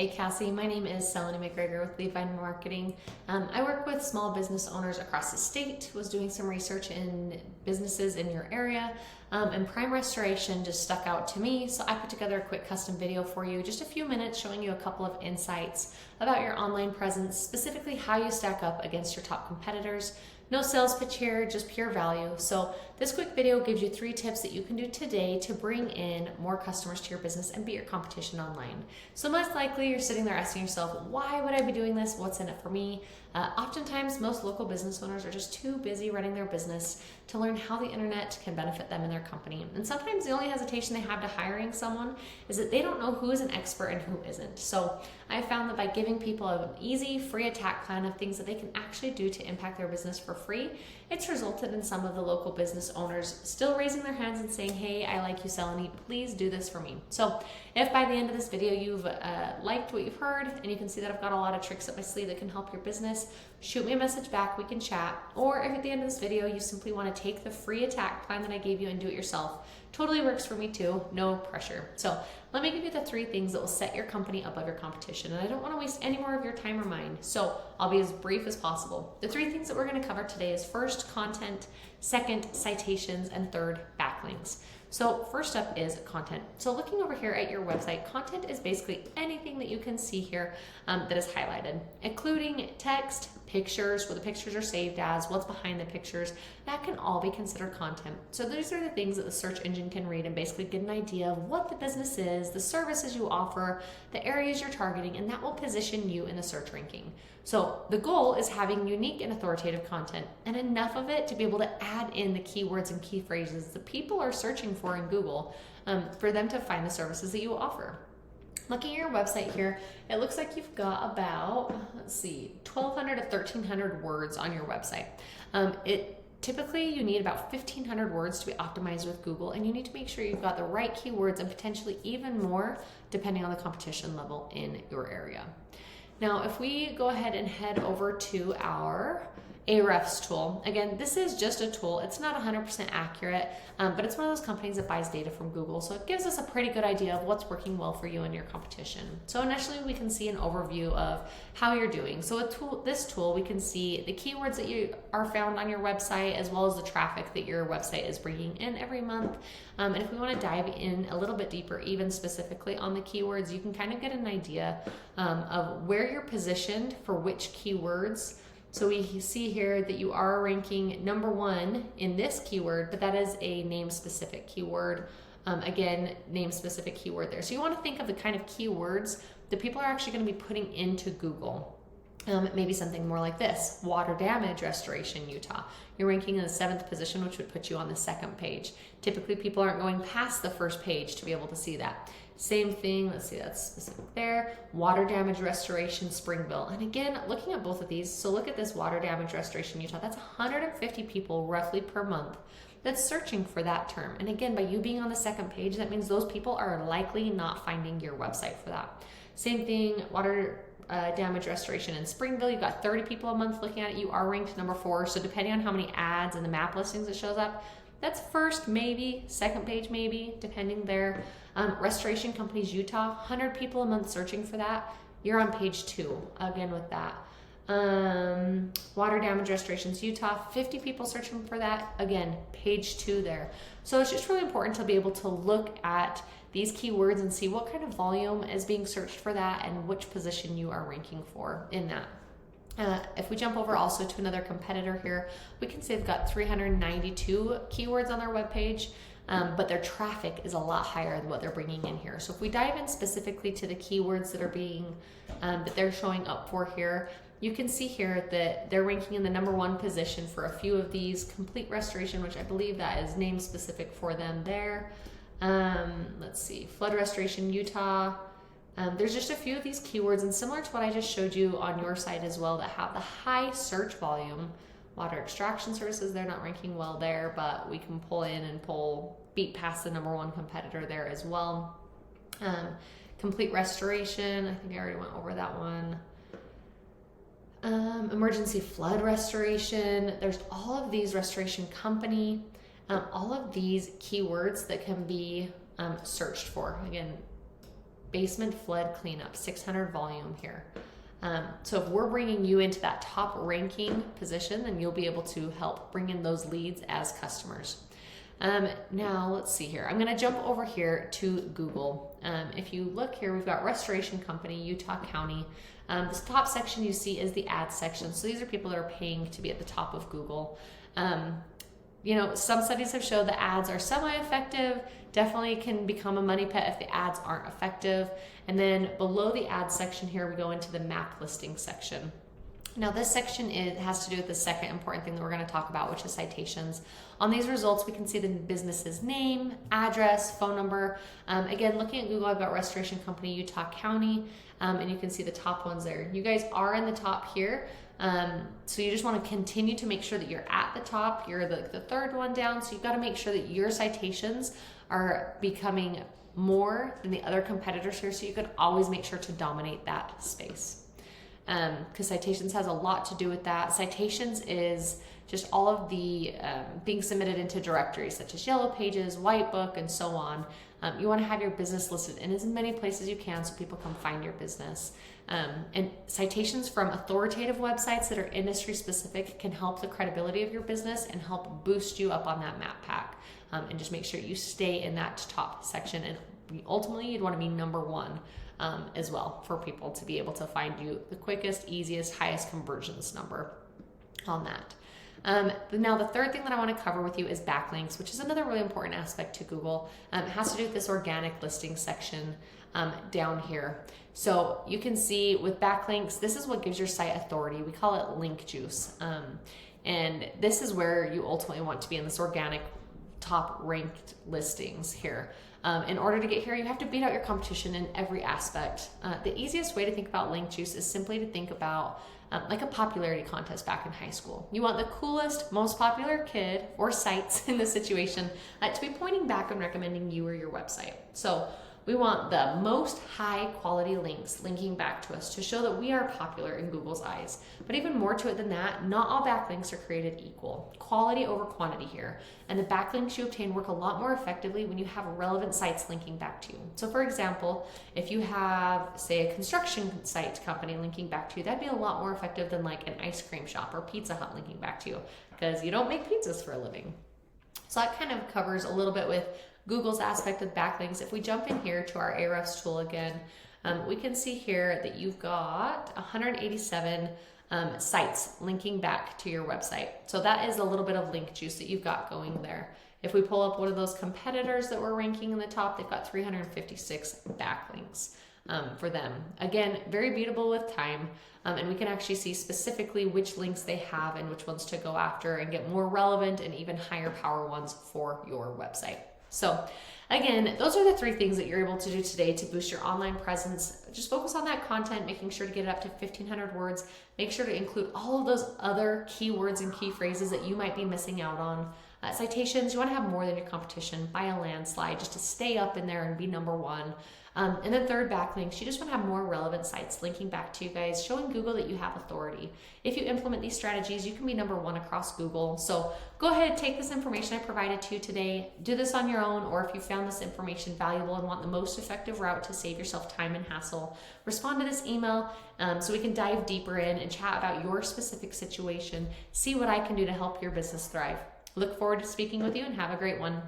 Hey Cassie, my name is Selene McGregor with Leadvine Marketing. I work with small business owners across the state, was doing some research in businesses in your area, and Prime Restoration just stuck out to me, so I put together a quick custom video for you, just a few minutes showing you a couple of insights about your online presence, specifically how you stack up against your top competitors. No sales pitch here, just pure value. So this quick video gives you 3 tips that you can do today to bring in more customers to your business and beat your competition online. So most likely you're sitting there asking yourself, why would I be doing this? What's in it for me? Oftentimes most local business owners are just too busy running their business to learn how the internet can benefit them and their company. And sometimes the only hesitation they have to hiring someone is that they don't know who is an expert and who isn't. So I found that by giving people an easy, free attack plan of things that they can actually do to impact their business for free, it's resulted in some of the local business owners still raising their hands and saying, hey, I like you, Selene, please do this for me. So if by the end of this video you've liked what you've heard and you can see that I've got a lot of tricks up my sleeve that can help your business, shoot me a message back, we can chat. Or if at the end of this video you simply want to take the free attack plan that I gave you and do it yourself, totally works for me too, no pressure. So let me give you the 3 things that will set your company above your competition. And I don't want to waste any more of your time or mine, so I'll be as brief as possible. The 3 things that we're going to cover today is first, content, second, citations, and third, backlinks. So first up is content. So looking over here at your website, content is basically anything that you can see here that is highlighted, including text, pictures, what the pictures are saved as, what's behind the pictures. That can all be considered content. So these are the things that the search engine can read and basically get an idea of what the business is, the services you offer, the areas you're targeting, and that will position you in the search ranking. So the goal is having unique and authoritative content and enough of it to be able to add in the keywords and key phrases that people are searching for in Google for them to find the services that you offer. Looking at your website here, it looks like you've got about, 1,200 to 1,300 words on your website. Typically, you need about 1,500 words to be optimized with Google, and you need to make sure you've got the right keywords and potentially even more depending on the competition level in your area. Now, if we go ahead and head over to our Ahrefs tool. Again, this is just a tool. It's not 100% accurate, but it's one of those companies that buys data from Google. So it gives us a pretty good idea of what's working well for you and your competition. So initially we can see an overview of how you're doing. So this tool, we can see the keywords that you are found on your website, as well as the traffic that your website is bringing in every month. And if we want to dive in a little bit deeper, even specifically on the keywords, you can kind of get an idea of where you're positioned for which keywords. So we see here that you are ranking number 1 in this keyword, but that is a name-specific keyword. Again, name-specific keyword there. So you want to think of the kind of keywords that people are actually going to be putting into Google. Maybe something more like this: water damage restoration, Utah. You're ranking in the 7th position, which would put you on the 2nd page. Typically, people aren't going past the 1st page to be able to see that. Same thing, let's see, that's specific there. Water damage restoration, Springville. And again, looking at both of these, so look at this water damage restoration, Utah. That's 150 people roughly per month that's searching for that term. And again, by you being on the 2nd page, that means those people are likely not finding your website for that. Same thing, water damage restoration in Springville, you've got 30 people a month looking at it. You are ranked number 4. So depending on how many ads and the map listings it shows up, that's 1st maybe, 2nd page maybe, depending there. Restoration Companies Utah, 100 people a month searching for that. You're on page 2, again with that. Water damage restorations Utah, 50 people searching for that. Again, page 2 there. So it's just really important to be able to look at these keywords and see what kind of volume is being searched for that and which position you are ranking for in that. If we jump over also to another competitor here, we can see they've got 392 keywords on their webpage, but their traffic is a lot higher than what they're bringing in here. So if we dive in specifically to the keywords that are being, that they're showing up for here, you can see here that they're ranking in the number 1 position for a few of these. Complete restoration, which I believe that is name specific for them there. Let's see, flood restoration Utah. There's just a few of these keywords, and similar to what I just showed you on your site as well, that have the high search volume. Water extraction services, they're not ranking well there, but we can pull in and beat past the number 1 competitor there as well. Complete restoration, I think I already went over that one. Emergency flood restoration, there's all of these restoration company, all of these keywords that can be searched for. Again, basement flood cleanup, 600 volume here. So if we're bringing you into that top ranking position, then you'll be able to help bring in those leads as customers. Now let's see here. I'm going to jump over here to Google. If you look here, we've got Restoration Company, Utah County. This top section you see is the ads section. So these are people that are paying to be at the top of Google. Some studies have showed that ads are semi-effective, definitely can become a money pit if the ads aren't effective. And then below the ads section here, we go into the map listing section. Now this section has to do with the second important thing that we're going to talk about, which is citations. On these results, we can see the business's name, address, phone number. Again, looking at Google, I've got Restoration Company, Utah County, and you can see the top ones there. You guys are in the top here. So you just want to continue to make sure that you're at the top. You're the third one down. So you've got to make sure that your citations are becoming more than the other competitors here. So you could always make sure to dominate that space. Because citations has a lot to do with that. Citations is just all of the being submitted into directories such as Yellow Pages, White Book, and so on. You want to have your business listed in as many places as you can so people can find your business. And citations from authoritative websites that are industry specific can help the credibility of your business and help boost you up on that map pack. And just make sure you stay in that top section. And ultimately, you'd want to be number one. As well, for people to be able to find you the quickest, easiest, highest conversions number on that. Now the third thing that I want to cover with you is backlinks, which is another really important aspect to Google. It has to do with this organic listing section down here. So you can see with backlinks, this is what gives your site authority. We call it link juice. And this is where you ultimately want to be in this organic top ranked listings here. In order to get here, you have to beat out your competition in every aspect. The easiest way to think about link juice is simply to think about like a popularity contest back in high school. You want the coolest, most popular kid or sites in this situation to be pointing back and recommending you or your website. So we want the most high quality links linking back to us to show that we are popular in Google's eyes. But even more to it than that, not all backlinks are created equal. Quality over quantity here. And the backlinks you obtain work a lot more effectively when you have relevant sites linking back to you. So for example, if you have, say, a construction site company linking back to you, that'd be a lot more effective than like an ice cream shop or Pizza Hut linking back to you, because you don't make pizzas for a living. So that kind of covers a little bit with Google's aspect of backlinks. If we jump in here to our Ahrefs tool again, we can see here that you've got 187 sites linking back to your website. So that is a little bit of link juice that you've got going there. If we pull up one of those competitors that we're ranking in the top, they've got 356 backlinks for them. Again, very beatable with time. And we can actually see specifically which links they have and which ones to go after and get more relevant and even higher power ones for your website. So again, those are the three things that you're able to do today to boost your online presence. Just focus on that content, making sure to get it up to 1,500 words. Make sure to include all of those other keywords and key phrases that you might be missing out on. Citations, you want to have more than your competition by a landslide just to stay up in there and be number one. And then third, backlinks. You just want to have more relevant sites linking back to you guys, showing Google that you have authority. If you implement these strategies, you can be number one across Google. So go ahead and take this information I provided to you today. Do this on your own, or if you found this information valuable and want the most effective route to save yourself time and hassle, respond to this email so we can dive deeper in and chat about your specific situation, see what I can do to help your business thrive. Look forward to speaking with you and have a great one.